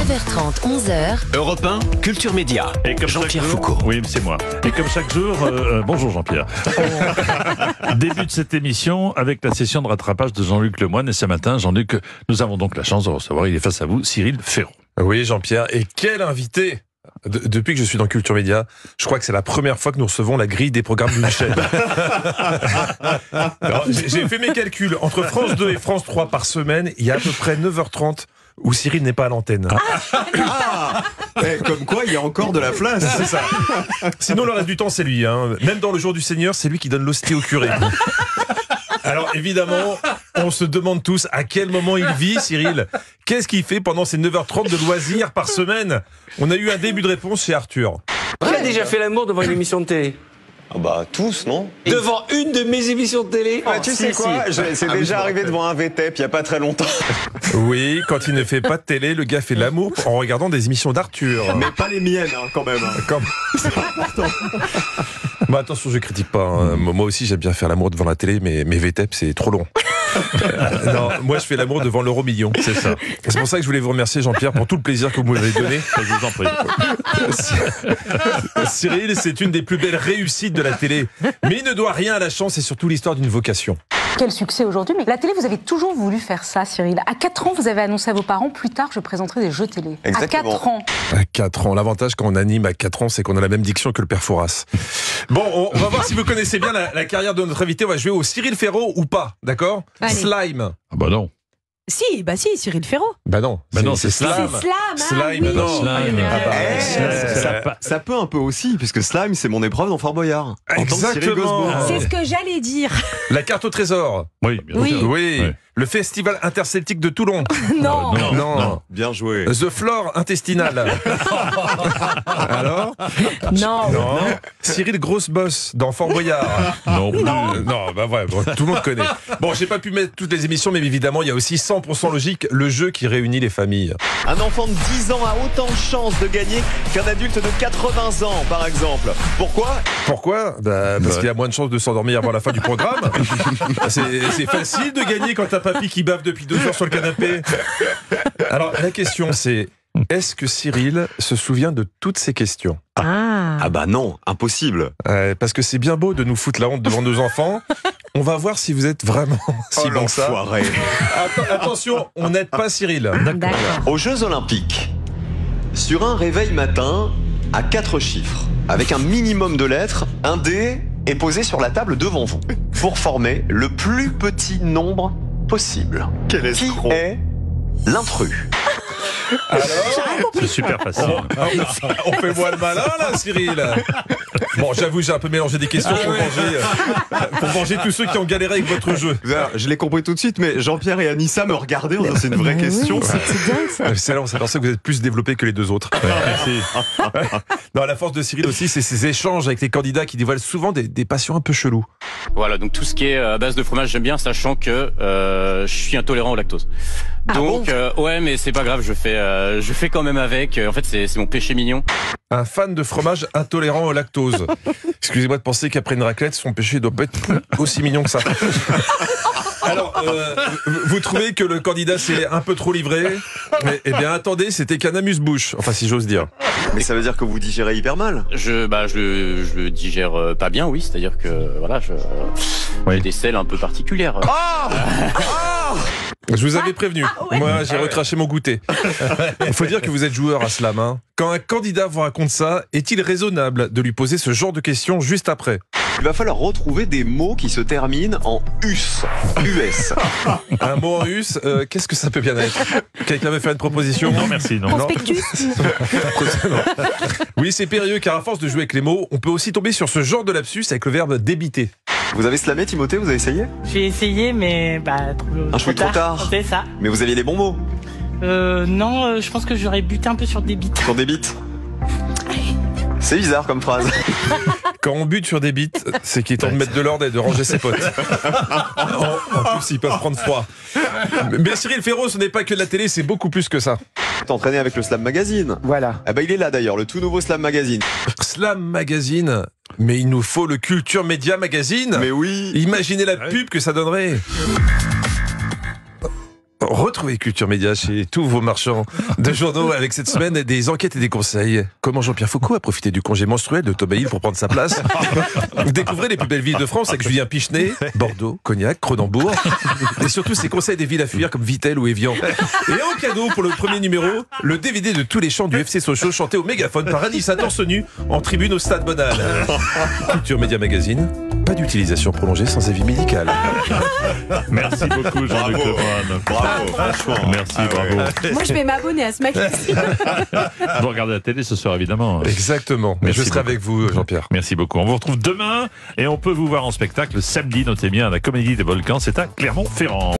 9h30, 11h. Europe 1, Culture Média. Jean-Pierre Foucault. Oui, c'est moi. Et comme chaque jour, bonjour Jean-Pierre. On débute cette émission avec la session de rattrapage de Jean-Luc Lemoyne. Et ce matin, Jean-Luc, nous avons donc la chance de recevoir, il est face à vous, Cyril Ferraud. Oui, Jean-Pierre. Et quel invité! Depuis que je suis dans Culture Média, je crois que c'est la première fois que nous recevons la grille des programmes d'une chaîne. J'ai fait mes calculs. Entre France 2 et France 3 par semaine, il y a à peu près 9h30 où Cyril n'est pas à l'antenne. Comme quoi, il y a encore de la place. C'est ça. Sinon, le reste du temps, c'est lui. Même dans le jour du Seigneur, c'est lui qui donne l'hostie au curé. Alors évidemment, on se demande tous à quel moment il vit, Cyril. Qu'est-ce qu'il fait pendant ces 9h30 de loisirs par semaine? On a eu un début de réponse chez Arthur. Qui a déjà fait l'amour devant une émission de télé? Ah bah tous, non? Devant une de mes émissions de télé? Tu sais quoi, c'est déjà arrivé devant un VTEP il n'y a pas très longtemps. Oui, quand il ne fait pas de télé, le gars fait l'amour en regardant des émissions d'Arthur. Mais pas les miennes, quand même. C'est important. Bah attention, je critique pas. Moi aussi, j'aime bien faire l'amour devant la télé, mais mes VTEP, c'est trop long. Non, moi, je fais l'amour devant l'euro-million. C'est ça. C'est pour ça que je voulais vous remercier, Jean-Pierre, pour tout le plaisir que vous m'avez donné. Je vous en prie. Cyril, c'est une des plus belles réussites de la télé. Mais il ne doit rien à la chance, c'est surtout l'histoire d'une vocation. Quel succès aujourd'hui, mais la télé, vous avez toujours voulu faire ça, Cyril. À 4 ans, vous avez annoncé à vos parents, plus tard, je présenterai des jeux télé. Exactement. À 4 ans. À 4 ans. L'avantage quand on anime à 4 ans, c'est qu'on a la même diction que le père Fouras. Bon, on va voir si vous connaissez bien la carrière de notre invité. On va jouer au Cyril Ferraud ou pas, d'accord? Slime. Ah bah non. Si, Cyril Ferraud. Bah non, c'est Slam. Slime, Slime, non. Slime. Ça peut un peu aussi, puisque Slime, c'est mon épreuve dans Fort Boyard. En tant que Cyril Exactement. Gosbo. C'est ce que j'allais dire. La carte au trésor. Oui, bien Oui. sûr. Oui. Oui. Le festival interceltique de Toulon. Non. Non. Bien joué. The Flore intestinale. Alors? Non. Cyril Grosse Bosse dans Fort Boyard. Non. Non, bah ouais, bon, tout le monde connaît. Bon, j'ai pas pu mettre toutes les émissions, mais évidemment, il y a aussi 100% logique, le jeu qui réunit les familles. Un enfant de 10 ans a autant de chances de gagner qu'un adulte de 80 ans, par exemple. Pourquoi? Pourquoi? Parce qu'il a moins de chances de s'endormir avant la fin du programme. C'est facile de gagner quand t'as papy qui bave depuis 2 heures sur le canapé. Alors, la question c'est, est-ce que Cyril se souvient de toutes ces questions? Ah bah non, impossible. Parce que c'est bien beau de nous foutre la honte devant nos enfants. On va voir si vous êtes vraiment si bon que ça. l'enfoiré. Attention, on n'aide pas Cyril. D'accord. Aux Jeux Olympiques, sur un réveil matin à 4 chiffres, avec un minimum de lettres, un dé est posé sur la table devant vous pour former le plus petit nombre possible. Quel Qui escroc. est l'intrus? C'est super facile. On fait moi le malin là, Cyril. Bon, j'avoue, j'ai un peu mélangé des questions pour venger tous ceux qui ont galéré avec votre jeu. Je l'ai compris tout de suite, mais Jean-Pierre et Anissa me regardaient en disant c'est une vraie question. C'est dingue ça. C'est pour ça que vous êtes plus développé que les deux autres. Merci. Non, la force de Cyril aussi, c'est ses échanges avec les candidats qui dévoilent souvent des passions un peu cheloues. Voilà, donc tout ce qui est à base de fromage, j'aime bien, sachant que je suis intolérant au lactose. Donc, ouais, mais c'est pas grave, je fais quand même avec. En fait, c'est mon péché mignon. Un fan de fromage intolérant au lactose. Excusez-moi de penser qu'après une raclette, son péché doit pas être aussi mignon que ça. Alors, vous trouvez que le candidat s'est un peu trop livré? Eh bien, attendez, c'était qu'un amuse-bouche. Enfin, si j'ose dire. Mais ça veut dire que vous digérez hyper mal. Je le digère pas bien, oui. C'est-à-dire que voilà, j'ai des selles un peu particulières. Je vous avais prévenu. Moi, j'ai recraché mon goûter. Il faut dire que vous êtes joueur à Slam. Quand un candidat vous raconte ça, est-il raisonnable de lui poser ce genre de questions juste après? Il va falloir retrouver des mots qui se terminent en US. US. Un mot en us, qu'est-ce que ça peut bien être? Quelqu'un veut faire une proposition? Non, merci. Non. Prospectus. Oui, c'est périlleux car à force de jouer avec les mots, on peut aussi tomber sur ce genre de lapsus avec le verbe débiter. Vous avez slamé, Timothée? Vous avez essayé? J'ai essayé, mais trop tard. C'est ça. Mais vous aviez les bons mots. Non, je pense que j'aurais buté un peu sur des bites. Sur des bites. C'est bizarre comme phrase. Quand on bute sur des bites, c'est qu'il est temps de mettre de l'ordre et de ranger ses potes. En plus, ils peuvent prendre froid. Mais Cyril Ferraud, ce n'est pas que de la télé, c'est beaucoup plus que ça. T'es entraîné avec le Slam Magazine. Voilà. Ah bah il est là d'ailleurs, le tout nouveau Slam Magazine. Slam Magazine, mais il nous faut le Culture Média Magazine. Mais oui. Imaginez la pub que ça donnerait. Retrouvez Culture Média chez tous vos marchands de journaux avec cette semaine des enquêtes et des conseils. Comment Jean-Pierre Foucault a profité du congé menstruel de Thomas Hill pour prendre sa place. Découvrez les plus belles villes de France avec Julien Pichenet, Bordeaux, Cognac, Cronenbourg. Et surtout ses conseils des villes à fuir comme Vittel ou Évian. Et en cadeau pour le premier numéro, le DVD de tous les chants du FC Sochaux chantés au mégaphone par Anissa torse nu en tribune au Stade Bonal. Culture Média Magazine, pas d'utilisation prolongée sans avis médical. Merci beaucoup, Jean-Luc Lemoyne. Bravo, franchement. Merci, bravo. Moi, je vais m'abonner à ce magazine. Vous regardez la télé ce soir, évidemment. Exactement. Mais Merci je serai beaucoup. avec vous, Jean-Pierre. Merci beaucoup. On vous retrouve demain et on peut vous voir en spectacle samedi, notez bien, à la Comédie des Volcans. C'est à Clermont-Ferrand.